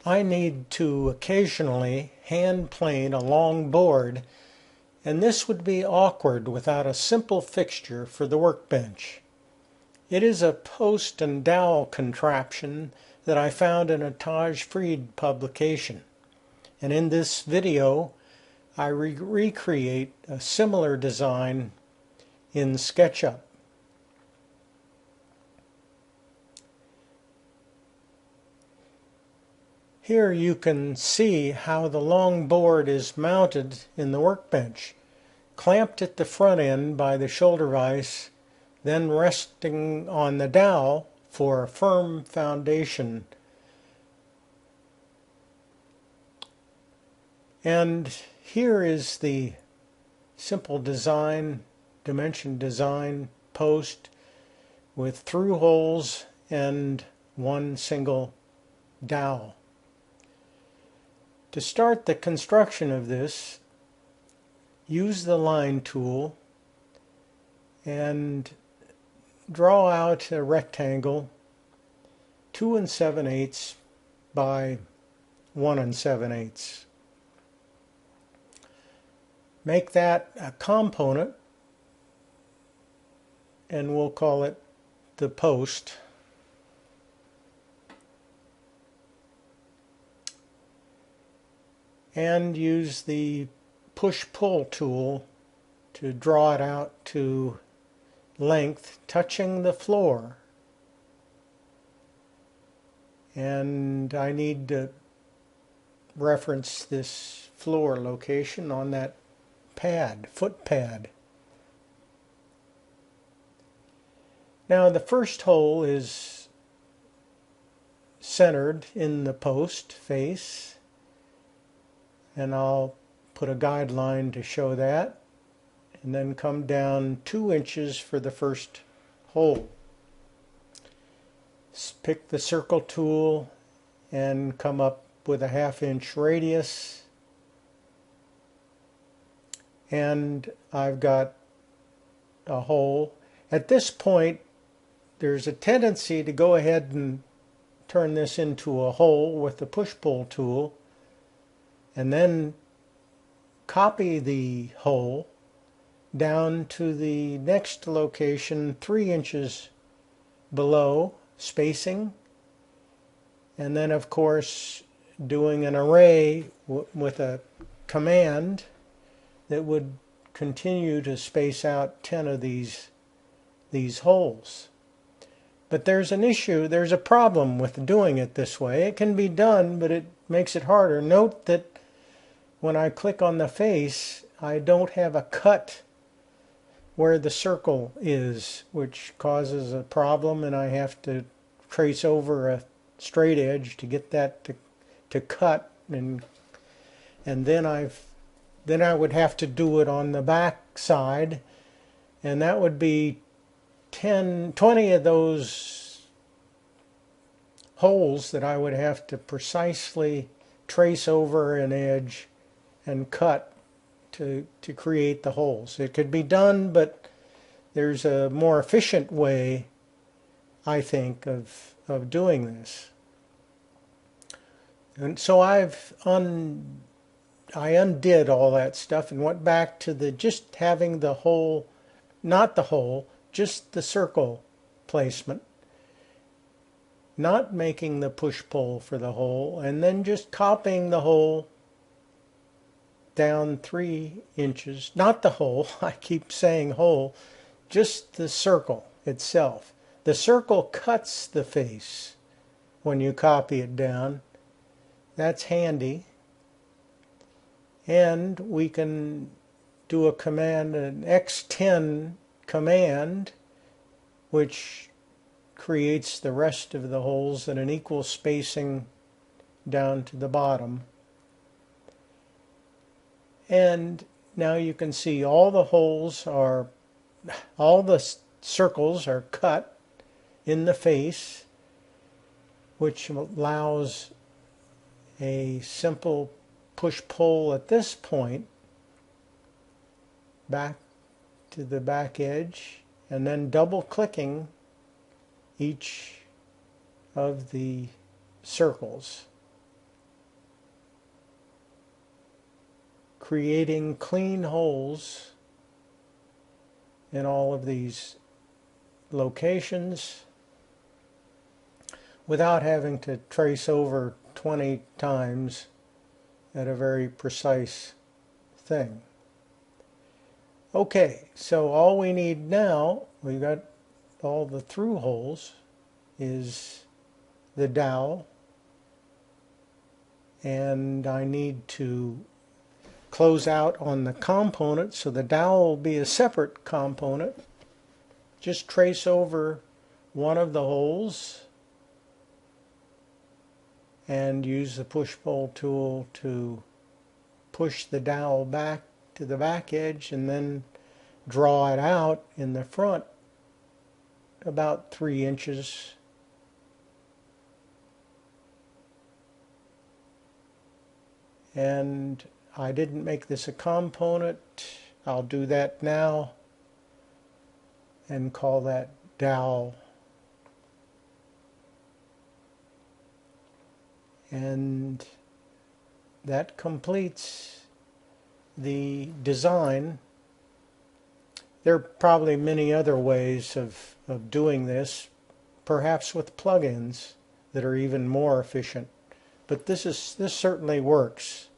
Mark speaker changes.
Speaker 1: I need to occasionally hand plane a long board, and this would be awkward without a simple fixture for the workbench. It is a post and dowel contraption that I found in a Tage Frid publication. And in this video, I recreate a similar design in SketchUp. Here you can see how the long board is mounted in the workbench, clamped at the front end by the shoulder vise, then resting on the dowel for a firm foundation. And here is the simple design, dimension design post with through holes and one single dowel. To start the construction of this, use the line tool and draw out a rectangle 2 7/8 by 1 7/8. Make that a component, and we'll call it the post. And use the push-pull tool to draw it out to length touching the floor. And I need to reference this floor location on that pad, foot pad. Now the first hole is centered in the post face, and I'll put a guideline to show that, and then come down 2 inches for the first hole. Pick the circle tool and come up with a 1/2 inch radius, and I've got a hole. At this point, there's a tendency to go ahead and turn this into a hole with the push-pull tool, and then copy the hole down to the next location 3 inches below spacing, and then of course doing an array with a command that would continue to space out 10 of these holes. But there's an issue, there's a problem with doing it this way. It can be done, but it makes it harder. Note that when I click on the face, I don't have a cut where the circle is, which causes a problem, and I have to trace over a straight edge to get that to cut, and then I would have to do it on the back side, and that would be 20 of those holes that I would have to precisely trace over an edge and cut to create the holes. It could be done, but there's a more efficient way, I think, of doing this. And so I undid all that stuff and went back to just having the hole, not the hole, just the circle placement, not making the push-pull for the hole, and then just copying the hole down 3 inches, not the hole, I keep saying hole, just the circle itself. The circle cuts the face when you copy it down. That's handy. And we can do a command, an X10 command, which creates the rest of the holes at an equal spacing down to the bottom. And now you can see all the circles are cut in the face, which allows a simple push-pull at this point back to the back edge, and then double-clicking each of the circles. creating clean holes in all of these locations without having to trace over 20 times at a very precise thing. Okay, so all we need now, we've got all the through holes, is the dowel, and I need to close out on the component, so the dowel will be a separate component. Just trace over one of the holes and use the push-pull tool to push the dowel back to the back edge and then draw it out in the front about 3 inches. And I didn't make this a component. I'll do that now and call that dowel. And that completes the design. There are probably many other ways of doing this, perhaps with plugins that are even more efficient. But this certainly works.